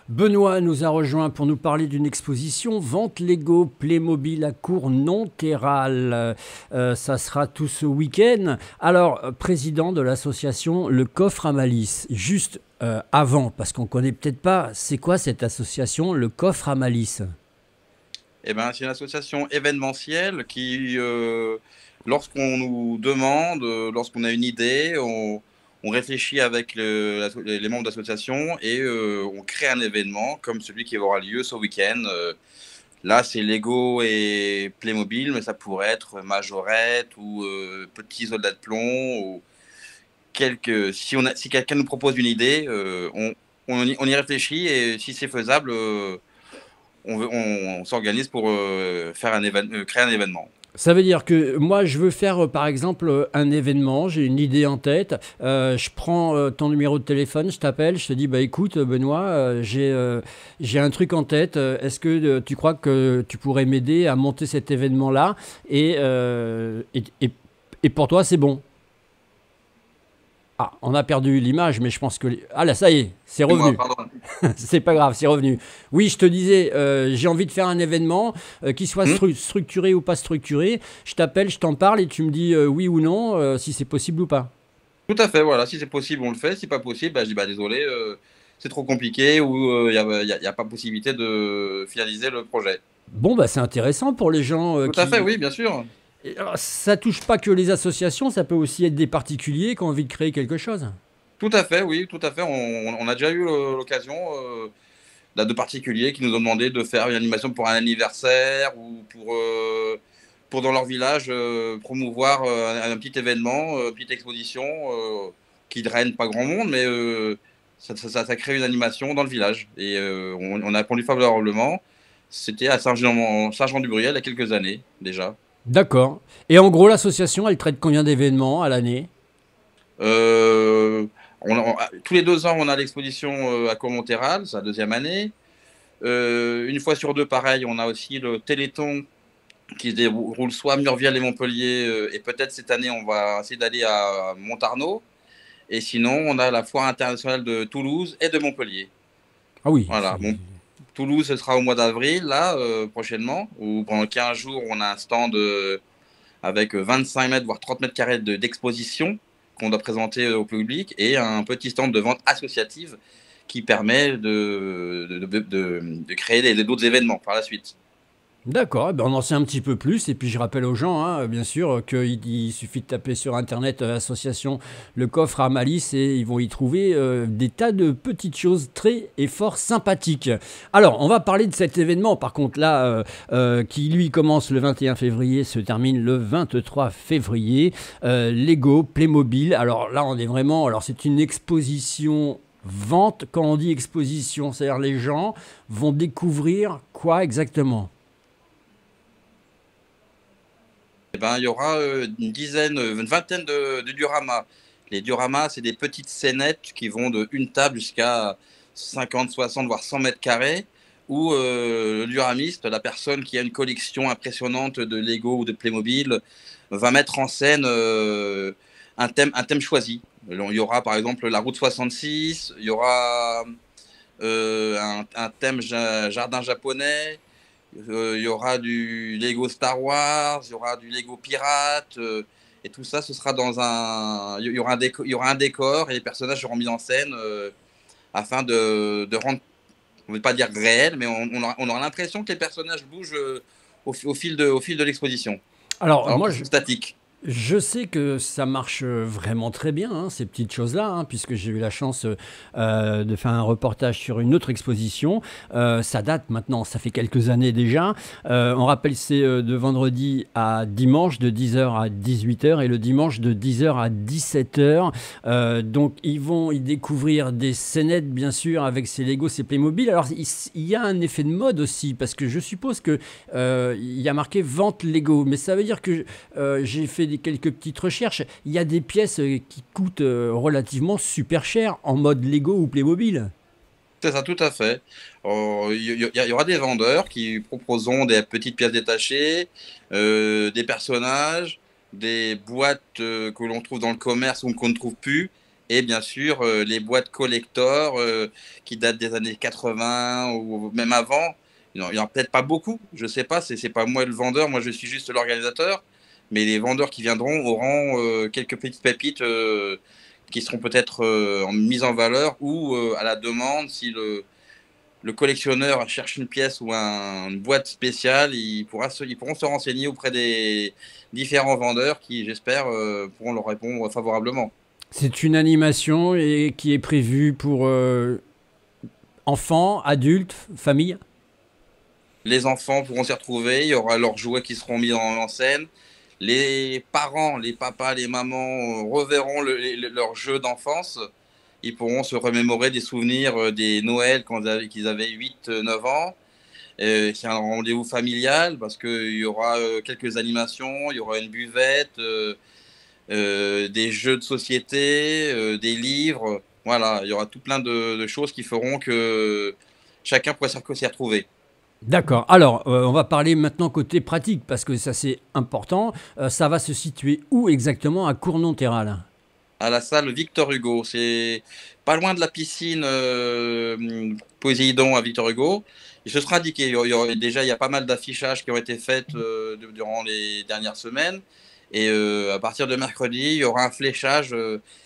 Benoît nous a rejoint pour nous parler d'une exposition Vente Lego Playmobil à Cour-Nonthéral. Ça sera tout ce week-end. Alors, président de l'association Le Coffre à Malice, juste avant, parce qu'on ne connaît peut-être pas, c'est quoi cette association Le Coffre à Malice? Eh ben, c'est une association événementielle qui, lorsqu'on nous demande, lorsqu'on a une idée, on réfléchit avec les membres d'association et on crée un événement comme celui qui aura lieu ce week-end. Là, c'est Lego et Playmobil, mais ça pourrait être Majorette ou Petit Soldat de Plomb. Ou si quelqu'un nous propose une idée, on y réfléchit et si c'est faisable, on s'organise pour créer un événement. Ça veut dire que moi, je veux faire, par exemple, un événement, j'ai une idée en tête, je prends ton numéro de téléphone, je t'appelle, je te dis, bah écoute, Benoît, j'ai un truc en tête, est-ce que tu crois que tu pourrais m'aider à monter cet événement-là et pour toi, c'est bon. Ah, on a perdu l'image, mais je pense que... Ah là, ça y est, c'est Et moi, revenu. pardon. C'est pas grave, c'est revenu. Oui, je te disais, j'ai envie de faire un événement, qui soit Hmm. structuré ou pas structuré. Je t'appelle, je t'en parle et tu me dis oui ou non, si c'est possible ou pas. Tout à fait, voilà. Si c'est possible, on le fait. Si pas possible, bah, je dis bah, désolé, c'est trop compliqué ou y a pas possibilité de finaliser le projet. Bon, bah c'est intéressant pour les gens Tout à fait, qui... oui, bien sûr. Et alors, ça touche pas que les associations, ça peut aussi être des particuliers qui ont envie de créer quelque chose. Tout à fait, oui, tout à fait. On a déjà eu l'occasion de particuliers qui nous ont demandé de faire une animation pour un anniversaire ou pour dans leur village promouvoir un petit événement, une petite exposition qui draine pas grand monde, mais ça crée une animation dans le village. Et on a répondu favorablement. C'était à Saint-Jean-du-Briel il y a quelques années déjà. D'accord. Et en gros, l'association, elle traite combien d'événements à l'année? Euh, Tous les 2 ans, on a l'exposition à Courmontéral, c'est la deuxième année. Une fois sur deux, pareil, on a aussi le Téléthon qui se déroule soit à Murviel et Montpellier, et peut-être cette année, on va essayer d'aller à Montarnot. Et sinon, on a la foire internationale de Toulouse et de Montpellier. Ah oui, Voilà. Bon, Toulouse, ce sera au mois d'avril, là, prochainement, où pendant 15 jours, on a un stand avec 25 mètres, voire 30 mètres carrés d'exposition qu'on doit présenter au public et un petit stand de vente associative qui permet de créer d'autres événements par la suite. d'accord, eh ben on en sait un petit peu plus. Et puis je rappelle aux gens, hein, bien sûr, qu'il suffit de taper sur Internet association Le Coffre à Malice et ils vont y trouver des tas de petites choses très et fort sympathiques. Alors, on va parler de cet événement, par contre, là, qui lui commence le 21 février, se termine le 23 février. Lego, Playmobil. Alors là, on est vraiment. Alors, c'est une exposition. Vente, quand on dit exposition, c'est-à-dire les gens vont découvrir quoi exactement? Eh ben, il y aura une vingtaine de dioramas. Les dioramas, c'est des petites scénettes qui vont de une table jusqu'à 50, 60, voire 100 mètres carrés, où le dioramiste, la personne qui a une collection impressionnante de Lego ou de Playmobil, va mettre en scène un thème choisi. Il y aura par exemple la route 66, il y aura un thème jardin japonais, il y aura du Lego Star Wars, il y aura du Lego Pirate, et tout ça, ce sera il y aura un décor et les personnages seront mis en scène afin de rendre, on ne veut pas dire réel, mais on aura l'impression que les personnages bougent au fil de l'exposition, Alors, alors moi, qu'ils sont statiques. je sais que ça marche vraiment très bien, hein, ces petites choses-là, hein, puisque j'ai eu la chance de faire un reportage sur une autre exposition. Ça date maintenant, ça fait quelques années déjà. On rappelle, c'est de vendredi à dimanche, de 10h à 18h, et le dimanche de 10h à 17h. Donc, ils vont y découvrir des scénettes, bien sûr, avec ces Lego, ces Playmobil. Alors, il y a un effet de mode aussi, parce que je suppose que il y a marqué vente Lego, mais ça veut dire que j'ai fait quelques petites recherches. Il y a des pièces qui coûtent relativement super cher en mode Lego ou Playmobil. C'est ça, tout à fait. Il y aura des vendeurs qui proposeront des petites pièces détachées, des personnages, des boîtes que l'on trouve dans le commerce ou qu'on ne trouve plus, Et bien sûr, les boîtes collector qui datent des années 80 ou même avant. Il n'y en a peut-être pas beaucoup, je ne sais pas, c'est pas moi le vendeur, moi je suis juste l'organisateur. Mais les vendeurs qui viendront auront quelques petites pépites qui seront peut-être mises en valeur ou à la demande si le collectionneur cherche une pièce ou une boîte spéciale, ils pourront se renseigner auprès des différents vendeurs qui, j'espère, pourront leur répondre favorablement. C'est une animation et qui est prévue pour enfants, adultes, famille. Les enfants pourront s'y retrouver, il y aura leurs jouets qui seront mis en scène. Les parents, les papas, les mamans reverront leur jeu d'enfance. Ils pourront se remémorer des souvenirs des Noëls quand ils avaient 8, 9 ans. C'est un rendez-vous familial parce qu'il y aura quelques animations, il y aura une buvette, des jeux de société, des livres. Voilà, il y aura tout plein de choses qui feront que chacun pourra s'y retrouver. D'accord. Alors, on va parler maintenant côté pratique, parce que ça c'est important. Ça va se situer où exactement à Cournon-Terral? À la salle Victor Hugo. C'est pas loin de la piscine Poséidon à Victor Hugo. Et ce sera indiqué. Déjà, il y a pas mal d'affichages qui ont été faits durant les dernières semaines. Et à partir de mercredi, il y aura un fléchage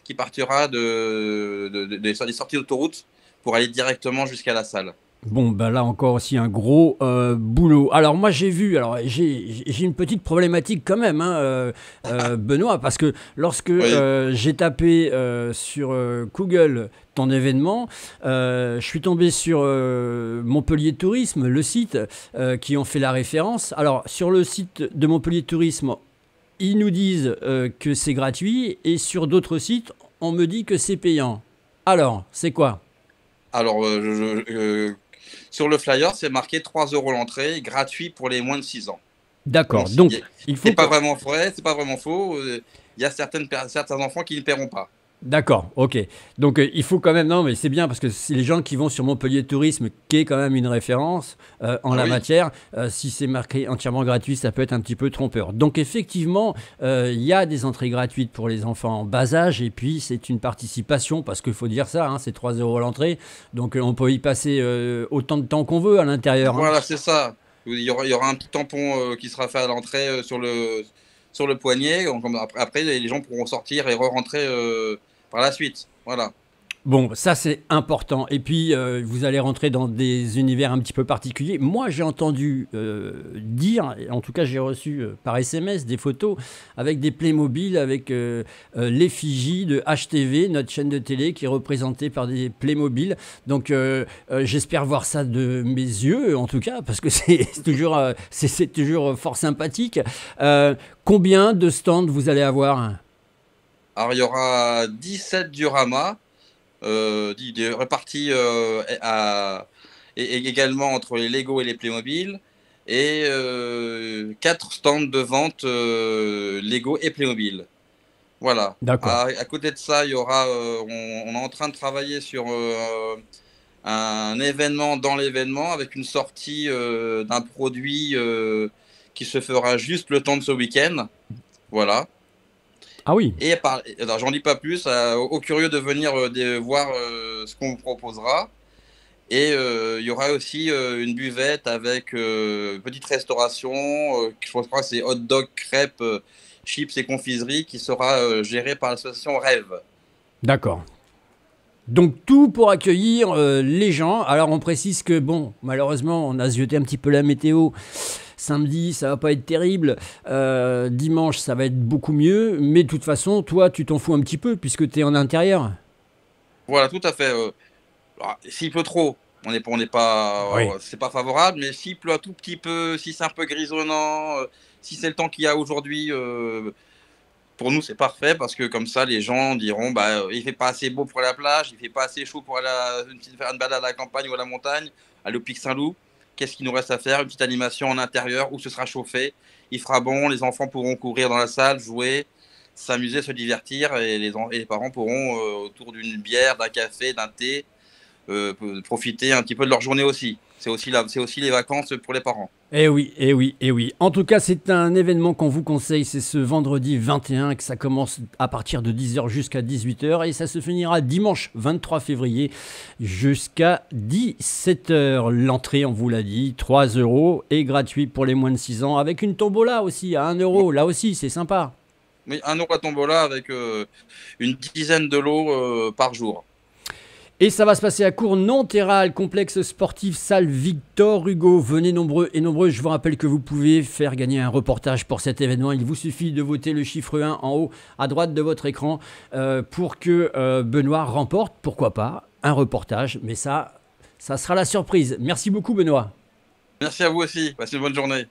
qui partira des sorties d'autoroute pour aller directement jusqu'à la salle. Bon, ben là encore aussi un gros boulot. Alors moi j'ai vu, alors j'ai une petite problématique quand même, hein, Benoît, parce que lorsque Oui. j'ai tapé sur Google ton événement, je suis tombé sur Montpellier Tourisme, le site qui en fait la référence. Alors sur le site de Montpellier Tourisme, ils nous disent que c'est gratuit et sur d'autres sites, on me dit que c'est payant. Alors, c'est quoi? Alors, sur le flyer, c'est marqué 3 euros l'entrée, gratuit pour les moins de 6 ans. Bon, D'accord. Donc, il c'est faut pas que... vraiment vrai, c'est pas vraiment faux. Il y a certains enfants qui ne paieront pas. D'accord, ok. Donc il faut quand même, non mais c'est bien parce que c'est les gens qui vont sur Montpellier Tourisme, qui est quand même une référence en Ah la oui, matière, si c'est marqué entièrement gratuit, ça peut être un petit peu trompeur. Donc effectivement, il y a des entrées gratuites pour les enfants en bas âge et puis c'est une participation parce qu'il faut dire ça, hein, c'est 3 euros l'entrée, donc on peut y passer autant de temps qu'on veut à l'intérieur, hein. voilà, c'est ça. Il y aura un petit tampon qui sera fait à l'entrée sur le poignet. Donc, après, les gens pourront sortir et re-rentrer par la suite. Voilà. Bon, ça c'est important. Et puis, vous allez rentrer dans des univers un petit peu particuliers. Moi, j'ai entendu dire, en tout cas j'ai reçu par SMS des photos avec des Playmobil, avec l'effigie de HTV, notre chaîne de télé, qui est représentée par des Playmobil. Donc, j'espère voir ça de mes yeux, en tout cas, parce que c'est toujours, c'est toujours fort sympathique. Combien de stands vous allez avoir? Alors, il y aura 17 dioramas répartis et également entre les Lego et les Playmobil. Et 4 stands de vente Lego et Playmobil. Voilà. D'accord. À côté de ça, il y aura, on est en train de travailler sur un événement dans l'événement avec une sortie d'un produit qui se fera juste le temps de ce week-end. Voilà. Ah oui. Et alors, j'en dis pas plus, aux curieux de venir voir ce qu'on vous proposera. Et il y aura aussi une buvette avec petite restauration, je crois que c'est hot dog, crêpes, chips et confiseries qui sera gérée par l'association Rêve. D'accord. Donc tout pour accueillir les gens. Alors on précise que bon, malheureusement, on a zioté un petit peu la météo. Samedi, ça va pas être terrible. Dimanche, ça va être beaucoup mieux. Mais de toute façon, toi, tu t'en fous un petit peu puisque tu es en intérieur. Voilà, tout à fait. Alors, s'il pleut trop, on n'est pas, Oui. c'est pas favorable, mais s'il pleut un tout petit peu, si c'est un peu grisonnant, si c'est le temps qu'il y a aujourd'hui, pour nous c'est parfait parce que comme ça les gens diront bah il fait pas assez beau pour la plage, il fait pas assez chaud pour aller faire une balade à la campagne ou à la montagne, aller au Pic Saint-Loup. Qu'est-ce qu'il nous reste à faire? Une petite animation en intérieur où ce sera chauffé, il fera bon, les enfants pourront courir dans la salle, jouer, s'amuser, se divertir et les parents pourront autour d'une bière, d'un café, d'un thé profiter un petit peu de leur journée aussi. c'est aussi les vacances pour les parents. Eh oui, eh oui, eh oui. En tout cas, c'est un événement qu'on vous conseille. C'est ce vendredi 21 que ça commence à partir de 10h jusqu'à 18h et ça se finira dimanche 23 février jusqu'à 17h. L'entrée, on vous l'a dit, 3 euros et gratuit pour les moins de 6 ans avec une tombola aussi à 1 euro. Là aussi, c'est sympa. Oui, un euro à tombola avec une dizaine de lots par jour. Et ça va se passer à Cournonterral, complexe sportif salle Victor Hugo. Venez nombreux et nombreuses. Je vous rappelle que vous pouvez faire gagner un reportage pour cet événement. Il vous suffit de voter le chiffre 1 en haut à droite de votre écran pour que Benoît remporte, pourquoi pas, un reportage. Mais ça sera la surprise. Merci beaucoup Benoît. Merci à vous aussi. Passez une bonne journée.